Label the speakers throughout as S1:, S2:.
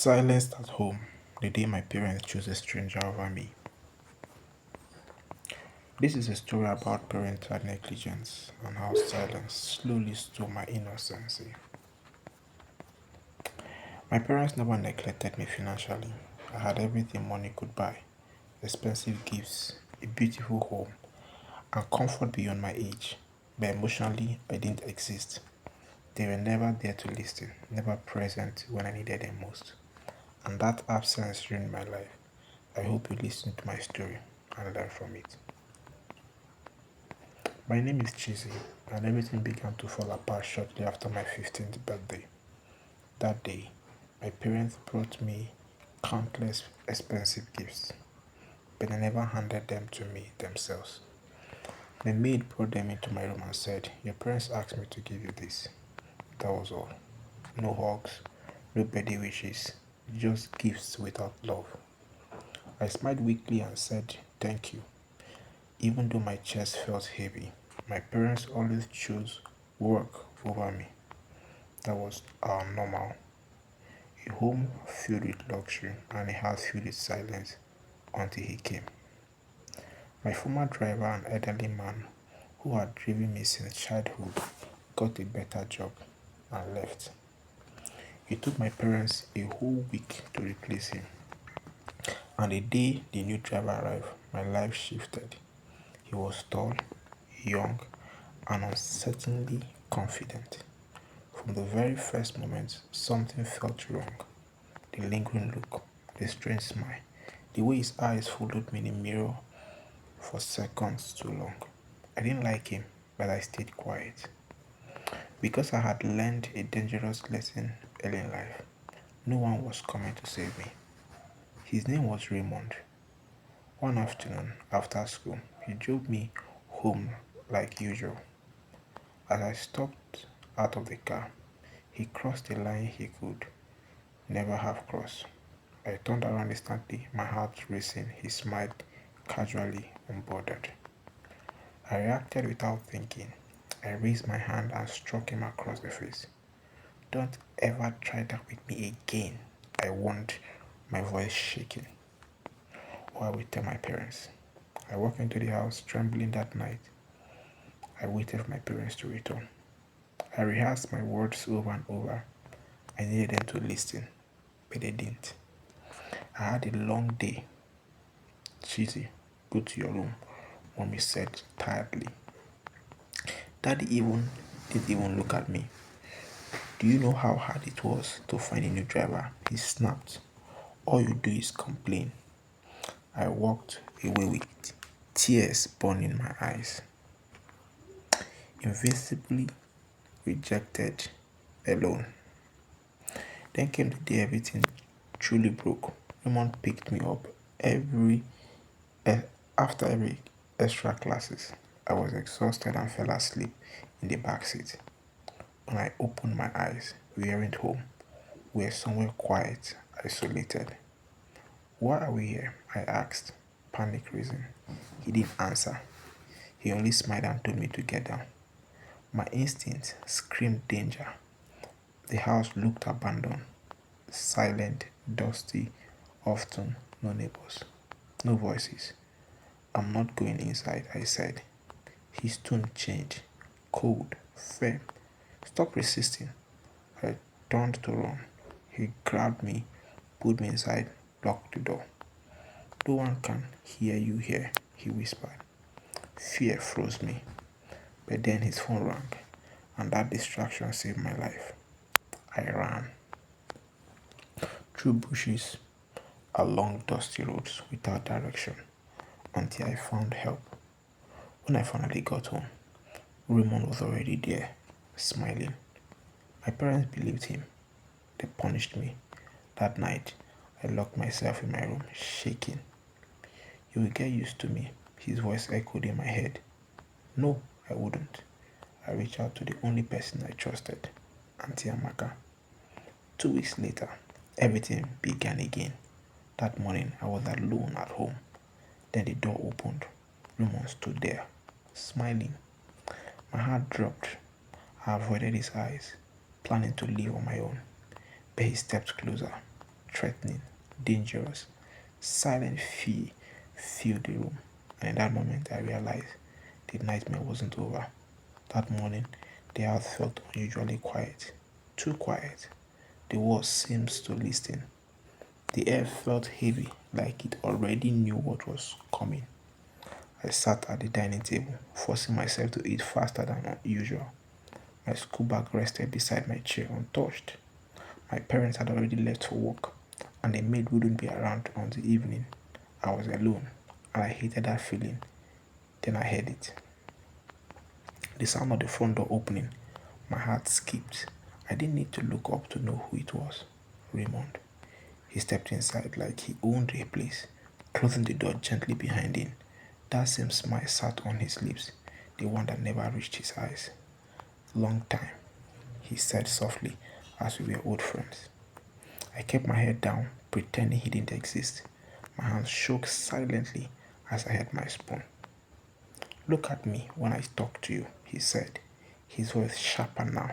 S1: Silenced at home the day my parents chose a stranger over me. This is a story about parental negligence and how silence slowly stole my innocence. My parents never neglected me financially. I had everything money could buy: expensive gifts, a beautiful home, and comfort beyond my age. But emotionally, I didn't exist. They were never there to listen, never present when I needed them most. And that absence ruined my life. I hope you listen to my story and learn from it. My name is Chizzy, and everything began to fall apart shortly after my 15th birthday. That day, my parents brought me countless expensive gifts, but they never handed them to me themselves. The maid brought them into my room and said, "Your parents asked me to give you this." That was all. No hugs, no birthday wishes, just gifts without love. I smiled weakly and said, "Thank you." Even though my chest felt heavy, my parents always chose work over me. That was our normal. A home filled with luxury and a house filled with silence until he came. My former driver, an elderly man who had driven me since childhood, got a better job and left. It took my parents a whole week to replace him. And the day the new driver arrived, my life shifted. He was tall, young, and uncertainly confident. From the very first moment, something felt wrong. The lingering look, the strange smile, the way his eyes followed me in the mirror for seconds too long. I didn't like him, but I stayed quiet. Because I had learned a dangerous lesson early in life. No one was coming to save me. His name was Raymond. One afternoon after school, he drove me home like usual. As I stepped out of the car, he crossed a line he could never have crossed. I turned around instantly, my heart racing. He smiled casually, unbothered. I reacted without thinking. I raised my hand and struck him across the face. "Don't ever try that with me again," I warned, my voice shaking. Or I would tell my parents. I walked into the house trembling that night. I waited for my parents to return. I rehearsed my words over and over. I needed them to listen, but they didn't. I had a long day. "Chizzy, go to your room," Mommy said tiredly. Daddy didn't even look at me. "Do you know how hard it was to find a new driver?" He snapped. "All you do is complain." I walked away with tears burning in my eyes. Invisibly rejected, alone. Then came the day everything truly broke. Raymond picked me up every eh, after every extra classes. I was exhausted and fell asleep in the back seat. When I opened my eyes, we weren't home. We were somewhere quiet, isolated. "Why are we here?" I asked, panic reason. He didn't answer. He only smiled and told me to get down. My instinct screamed danger. The house looked abandoned, silent, dusty, often no neighbors, no voices. "I'm not going inside," I said. His tone changed, cold, firm. "Stop resisting." I turned to run. He grabbed me, pulled me inside, locked the door. "No one can hear you here," he whispered. Fear froze me. But then his phone rang, and that distraction saved my life. I ran through bushes, along dusty roads without direction, until I found help. When I finally got home, Raymond was already there, smiling. My parents believed him. They punished me. That night, I locked myself in my room, shaking. "You will get used to me," his voice echoed in my head. No, I wouldn't. I reached out to the only person I trusted, Auntie Amaka. 2 weeks later, everything began again. That morning, I was alone at home. Then the door opened. Raymond stood there, smiling. My heart dropped. I avoided his eyes, planning to leave on my own. But he stepped closer, threatening, dangerous. Silent fear filled the room, and in that moment I realized the nightmare wasn't over. That morning, the house felt unusually quiet, too quiet. The walls seemed to listen. The air felt heavy, like it already knew what was coming. I sat at the dining table, forcing myself to eat faster than usual. My school bag rested beside my chair untouched. My parents had already left for work, and the maid wouldn't be around until evening. I was alone, and I hated that feeling. Then I heard it. The sound of the front door opening. My heart skipped. I didn't need to look up to know who it was. Raymond. He stepped inside like he owned the place, closing the door gently behind him. That same smile sat on his lips, the one that never reached his eyes. Long time, he said softly as we were old friends. I kept my head down, pretending he didn't exist. My hands shook silently as I held my spoon. Look at me when I talk to you, he said, his voice sharper now.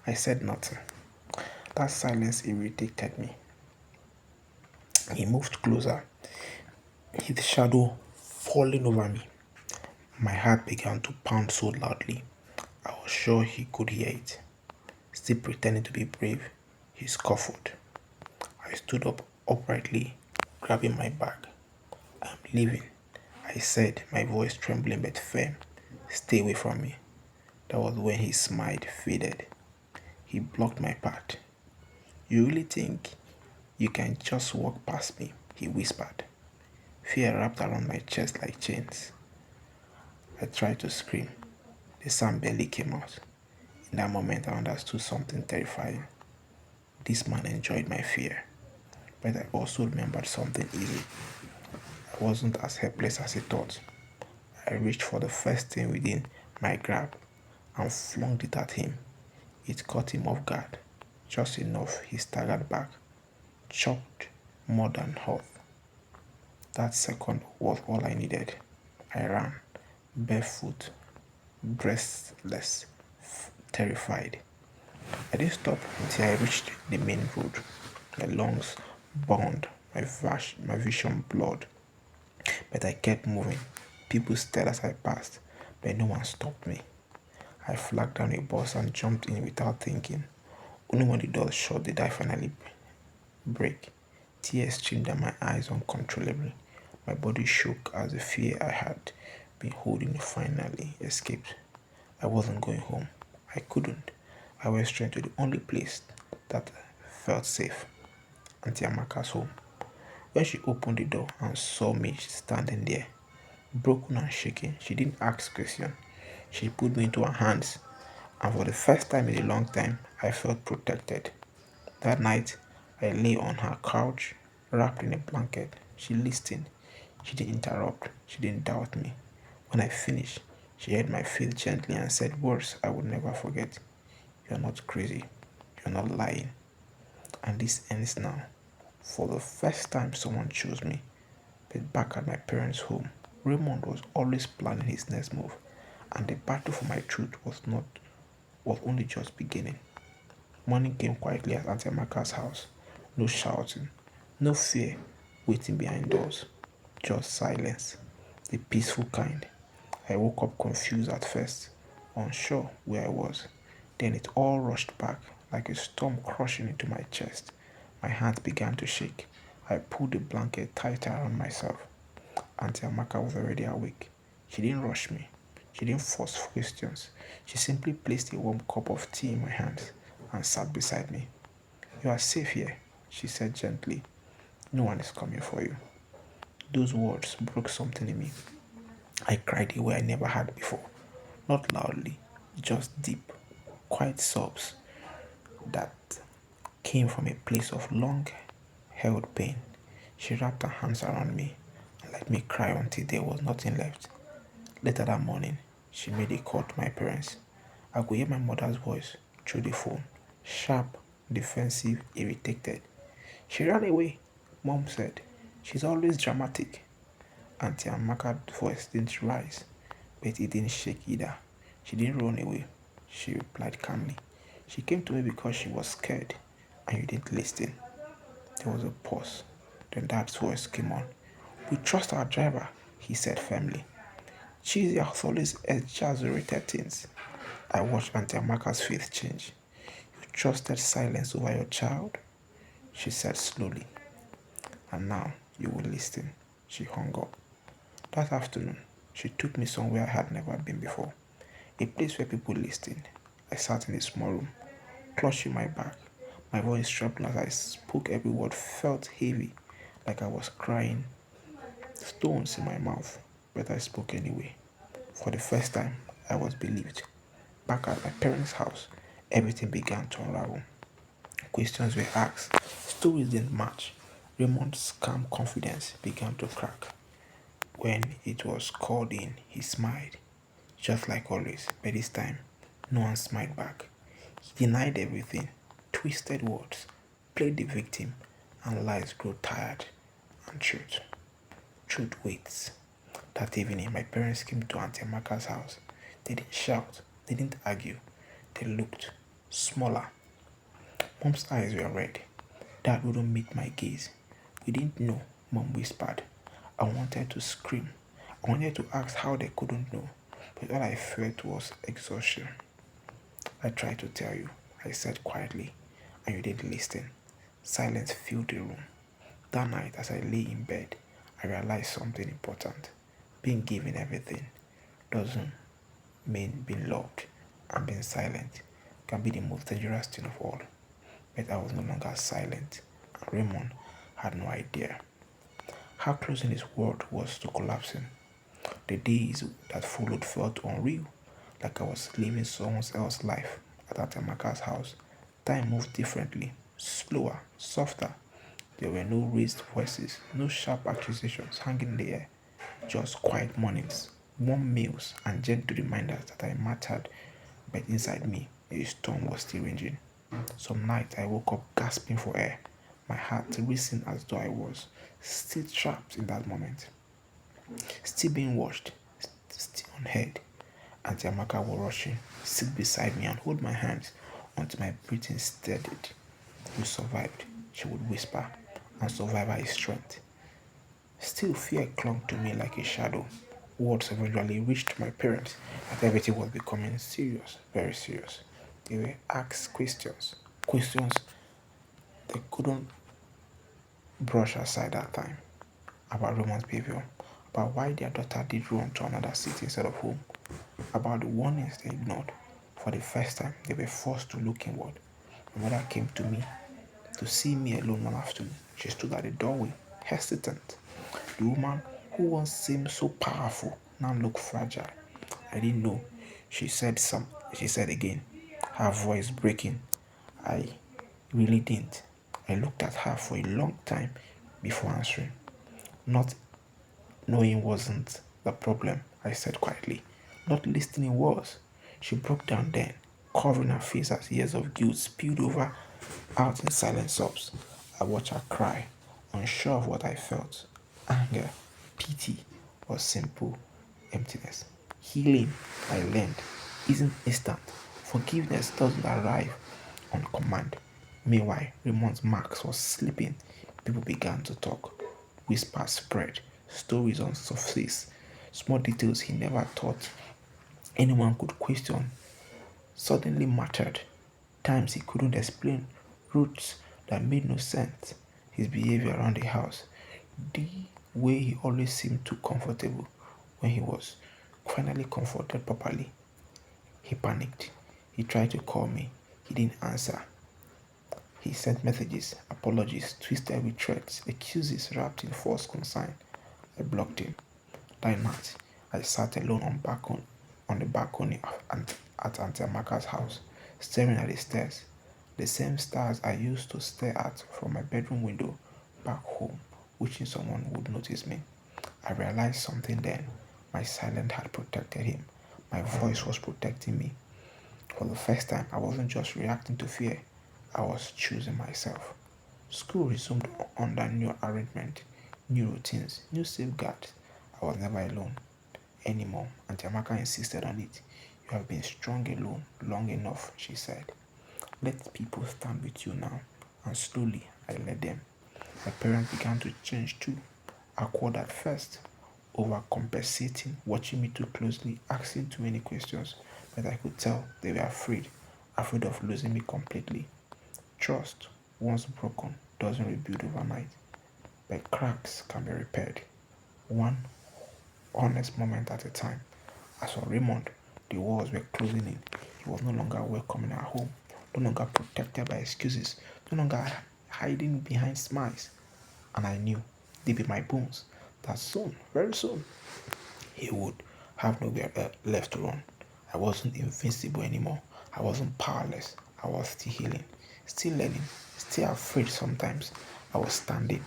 S1: I said nothing. That silence irritated me. He moved closer, his shadow falling over me. My heart began to pound so loudly, I was sure he could hear it. Still pretending to be brave, he scuffled. I stood up uprightly, grabbing my bag. I'm leaving, I said, my voice trembling but firm. Stay away from me. That was when his smile faded. He blocked my path. You really think you can just walk past me? He whispered. Fear wrapped around my chest like chains. I tried to scream. The sound barely came out. In that moment, I understood something terrifying. This man enjoyed my fear, but I also remembered something easy. I wasn't as helpless as he thought. I reached for the first thing within my grab and flung it at him. It caught him off guard, just enough he staggered back, chopped more than hurt. That second was all I needed. I ran, barefoot, breathless, terrified. I didn't stop until I reached the main road. My lungs burned, my vision blurred, but I kept moving. People stared as I passed, but no one stopped me. I flagged down a bus and jumped in without thinking. Only when the door shut did I finally break. Tears streamed down my eyes uncontrollably. My body shook as the fear I had been holding finally escaped. I wasn't going home. I couldn't. I went straight to the only place that felt safe, Auntie Amaka's home. When she opened the door and saw me standing there, broken and shaking, she didn't ask questions. She put me into her hands, and for the first time in a long time, I felt protected. That night, I lay on her couch, wrapped in a blanket. She listened. She didn't interrupt. She didn't doubt me. When I finished, she held my face gently and said words I would never forget. You're not crazy. You're not lying. And this ends now. For the first time, someone chose me. But back at my parents' home, Raymond was always planning his next move, and the battle for my truth was only just beginning. Morning came quietly at Auntie Amaka's house. No shouting, no fear waiting behind doors, just silence, the peaceful kind. I woke up confused at first, unsure where I was. Then it all rushed back like a storm crushing into my chest. My hands began to shake. I pulled the blanket tighter around myself. Auntie Amaka was already awake. She didn't rush me. She didn't force questions. She simply placed a warm cup of tea in my hands and sat beside me. You are safe here, she said gently. No one is coming for you. Those words broke something in me. I cried a way I never had before. Not loudly, just deep, quiet sobs that came from a place of long held pain. She wrapped her hands around me and let me cry until there was nothing left. Later that morning, she made a call to my parents. I could hear my mother's voice through the phone, sharp, defensive, irritated. She ran away, Mom said. She's always dramatic. Auntie Amaka's voice didn't rise, but it didn't shake either. She didn't run away. She replied calmly. She came to me because she was scared, and you didn't listen. There was a pause. Then Dad's voice came on. We trust our driver, he said firmly. Chizzy has always exaggerated things. I watched Auntie Amaka's face change. You trusted silence over your child? She said slowly. And now you will listen. She hung up. That afternoon, she took me somewhere I had never been before. A place where people listened. I sat in a small room, clutching my back. My voice trembled as I spoke. Every word felt heavy, like I was crying. Stones in my mouth, but I spoke anyway. For the first time, I was believed. Back at my parents' house, everything began to unravel. Questions were asked, stories didn't match. Raymond's calm confidence began to crack. When it was called in, he smiled, just like always, but this time, no one smiled back. He denied everything, twisted words, played the victim, and lies grew tired. And truth waits. That evening, my parents came to Auntie Amaka's house. They didn't shout, they didn't argue. They looked smaller. Mom's eyes were red. Dad wouldn't meet my gaze. We didn't know, Mom whispered. I wanted to scream. I wanted to ask how they couldn't know, but all I felt was exhaustion. I tried to tell you, I said quietly, and you didn't listen. Silence filled the room. That night, as I lay in bed, I realized something important. Being given everything doesn't mean being loved, and being silent can be the most dangerous thing of all. But I was no longer silent, and Raymond had no idea how close in his world was to collapsing. The days that followed felt unreal, like I was living someone else's life at Atamaka's house. Time moved differently, slower, softer. There were no raised voices, no sharp accusations hanging in the air, just quiet mornings, warm meals, and gentle reminders that I mattered. But inside me, a storm was still raging. Some nights I woke up gasping for air, my heart racing as though I was still trapped in that moment, still being watched, still unheard. Auntie Amaka was rushing, sit beside me and hold my hands until my breathing steadied. You survived, she would whisper, and survival is strength. Still, fear clung to me like a shadow. Words eventually reached my parents that everything was becoming serious, very serious. They were asked questions they couldn't brush aside that time, about Roman's behavior, about why their daughter did run to another city instead of home, about the warnings they ignored. For the first time, they were forced to look inward. My mother came to me to see me alone one afternoon. She stood at the doorway, hesitant. The woman who once seemed so powerful now looked fragile. I didn't know. She said again, her voice breaking. I really didn't. I looked at her for a long time before answering. Not knowing wasn't the problem, I said quietly. Not listening was. She broke down then, covering her face as years of guilt spilled over out in silent sobs. I watched her cry, unsure of what I felt. Anger, pity, or simple emptiness. Healing, I learned, isn't instant. Forgiveness doesn't arrive on command. Meanwhile, Raymond's marks was slipping. People began to talk. Whispers spread. Stories on surface. Small details he never thought anyone could question suddenly mattered. Times he couldn't explain routes that made no sense. His behavior around the house, the way he always seemed too comfortable when he was finally comforted properly. He panicked. He tried to call me. He didn't answer. He sent messages, apologies, twisted with threats, excuses wrapped in false concern. I blocked him. That night, I sat alone on the balcony at Auntie Amaka's house, staring at the stairs, the same stars I used to stare at from my bedroom window back home, wishing someone would notice me. I realized something then. My silence had protected him. My voice was protecting me. For the first time, I wasn't just reacting to fear, I was choosing myself. School resumed under new arrangement, new routines, new safeguards. I was never alone anymore, and Jamaica insisted on it. You have been strong alone long enough, she said. Let people stand with you now. And slowly I let them. My parents began to change too. Awkward at first, overcompensating, watching me too closely, asking too many questions, but I could tell they were afraid of losing me completely. Trust, once broken, doesn't rebuild overnight, but cracks can be repaired, one honest moment at a time. As for Raymond, the walls were closing in. He was no longer welcome in our home, no longer protected by excuses, no longer hiding behind smiles. And I knew, deep in my bones, that soon, very soon, he would have nowhere left to run. I wasn't invincible anymore. I wasn't powerless. I was still healing, still learning, still afraid sometimes. I was standing.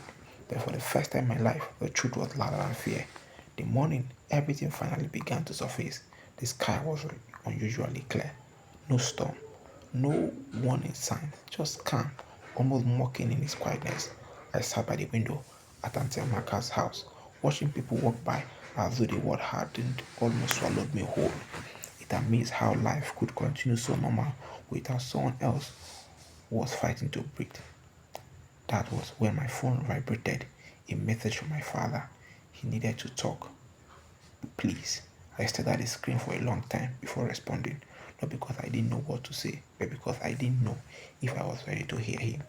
S1: But for the first time in my life, the truth was louder than fear. The morning, everything finally began to surface. The sky was unusually clear. No storm, no warning signs, just calm, almost mocking in its quietness. I sat by the window at Auntie Amaka's house, watching people walk by as though the world hadn't almost swallowed me whole. It amazed how life could continue so normal without someone else was fighting to breathe. That was when my phone vibrated. A message from my father. He needed to talk. Please. I stared at the screen for a long time before responding. Not because I didn't know what to say, but because I didn't know if I was ready to hear him.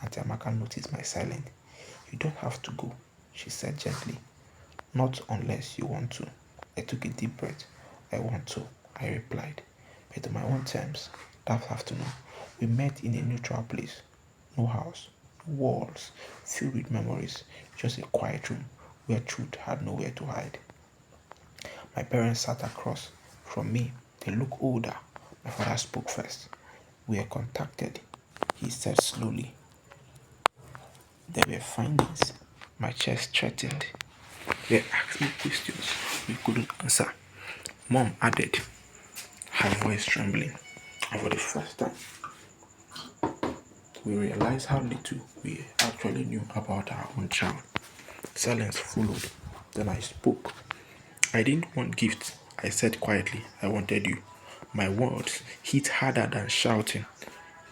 S1: Auntie Amaka noticed my silence. You don't have to go, she said gently. Not unless you want to. I took a deep breath. I want to, I replied. But on my own terms, that afternoon, we met in a neutral place. No house, no walls, filled with memories, just a quiet room where truth had nowhere to hide. My parents sat across from me. They looked older. My father spoke first. We were contacted, he said slowly. There were findings. My chest threatened. They asked me questions we couldn't answer. Mom added, her voice trembling. And for the first time, we realized how little we actually knew about our own child. Silence followed. Then I spoke. I didn't want gifts, I said quietly. I wanted you. My words hit harder than shouting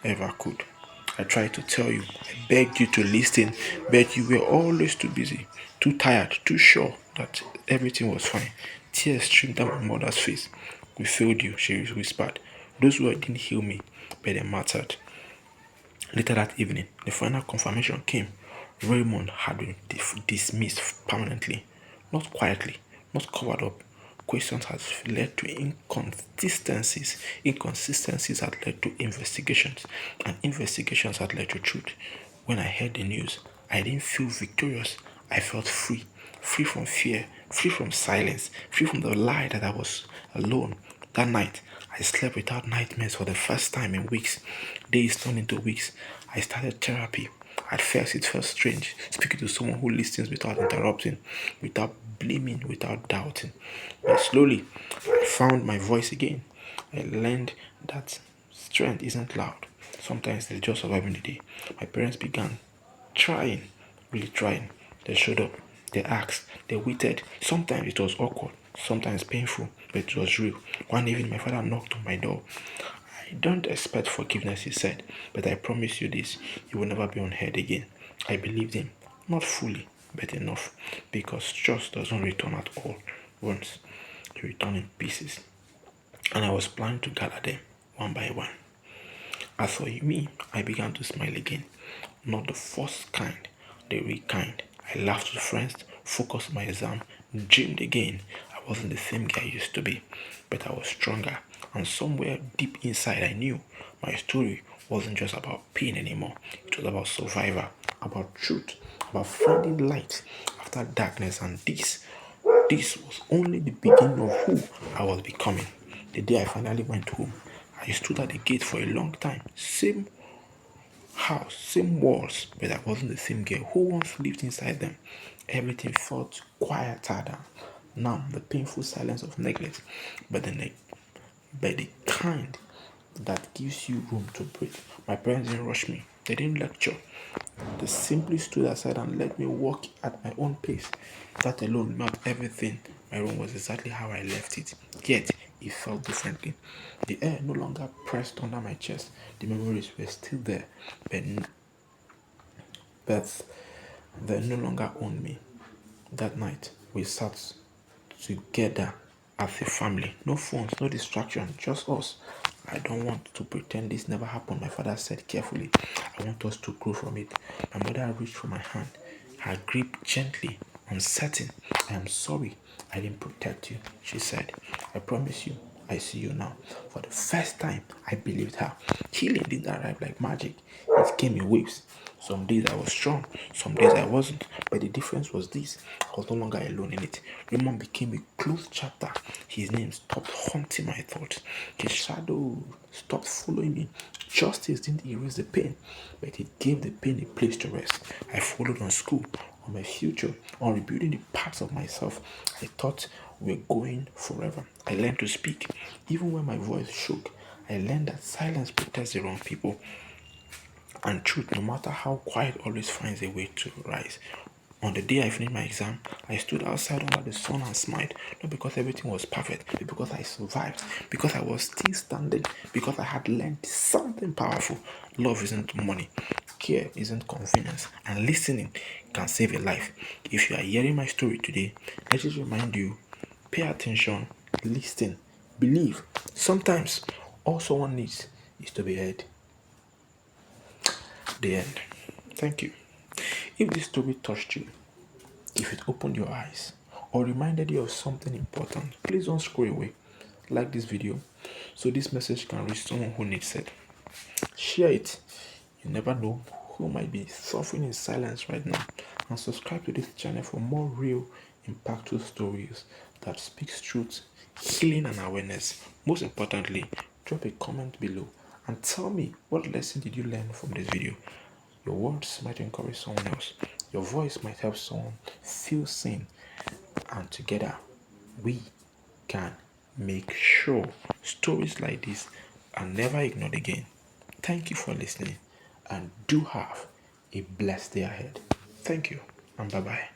S1: ever could. I tried to tell you, I begged you to listen, but you were always too busy, too tired, too sure that everything was fine. Tears streamed down my mother's face. We failed you, she whispered. Those words didn't heal me, but they mattered. Later that evening, the final confirmation came. Raymond had been dismissed permanently, not quietly, not covered up. Questions had led to inconsistencies had led to investigations, and investigations had led to truth. When I heard the news, I didn't feel victorious. I felt free, free from fear, free from silence, free from the lie that I was alone. That night, I slept without nightmares for the first time in weeks. Days turned into weeks. I started therapy. At first, it felt strange speaking to someone who listens without interrupting, without blaming, without doubting. But slowly, I found my voice again. I learned that strength isn't loud. Sometimes it's just surviving the day. My parents began trying, really trying. They showed up, they asked, they waited. Sometimes it was awkward, sometimes painful, but it was real. One evening, my father knocked on my door. I don't expect forgiveness, he said, but I promise you this, you will never be unheard again. I believed him, not fully, but enough, because trust doesn't return at all once, it returns in pieces. And I was planning to gather them one by one. As for me, I began to smile again. Not the forced kind, the real kind. I laughed with friends, focused on my exam, dreamed again. I wasn't the same guy I used to be, but I was stronger. And somewhere deep inside, I knew my story wasn't just about pain anymore. It was about survival, about truth, about finding light after darkness. And this was only the beginning of who I was becoming. The day I finally went home, I stood at the gate for a long time. Same house, same walls, but I wasn't the same girl who once lived inside them. Everything felt quieter than now, the painful silence of neglect, but the kind that gives you room to breathe. My parents didn't rush me, they didn't lecture. They simply stood aside and let me walk at my own pace. That alone mapped everything. My room was exactly how I left it, yet it felt differently. The air no longer pressed under my chest. The memories were still there, but They no longer owned me. That night, we sat together as a family. No phones, no distraction, just us. I don't want to pretend this never happened, my father said carefully. I want us to grow from it. My mother reached for my hand, her grip gently, uncertain. I am sorry I didn't protect you, she said. I promise you, I see you now. For the first time, I believed her. Healing didn't arrive like magic, it came in waves. Some days I was strong, some days I wasn't, but the difference was this: I was no longer alone in it. Raymond became a closed chapter. His name stopped haunting my thoughts. His shadow stopped following me. Justice didn't erase the pain, but it gave the pain a place to rest. I followed on school, on my future, on rebuilding the parts of myself I thought were going forever. I learned to speak, even when my voice shook. I learned that silence protects the wrong people. And truth, no matter how quiet, always finds a way to rise. On the day I finished my exam, I stood outside under the sun and smiled, not because everything was perfect, but because I survived, because I was still standing, because I had learned something powerful. Love isn't money, care isn't convenience, and listening can save a life. If you are hearing my story today, let it remind you: pay attention, listen, believe. Sometimes all someone needs is to be heard. The end. Thank you. If this story touched you, if it opened your eyes, or reminded you of something important, please don't scroll away. Like this video so this message can reach someone who needs it. Share it. You never know who might be suffering in silence right now. And subscribe to this channel for more real, impactful stories that speaks truth, healing, and awareness. Most importantly, drop a comment below and tell me, what lesson did you learn from this video? Your words might encourage someone else. Your voice might help someone feel seen. And together, we can make sure stories like this are never ignored again. Thank you for listening and do have a blessed day ahead. Thank you and bye bye.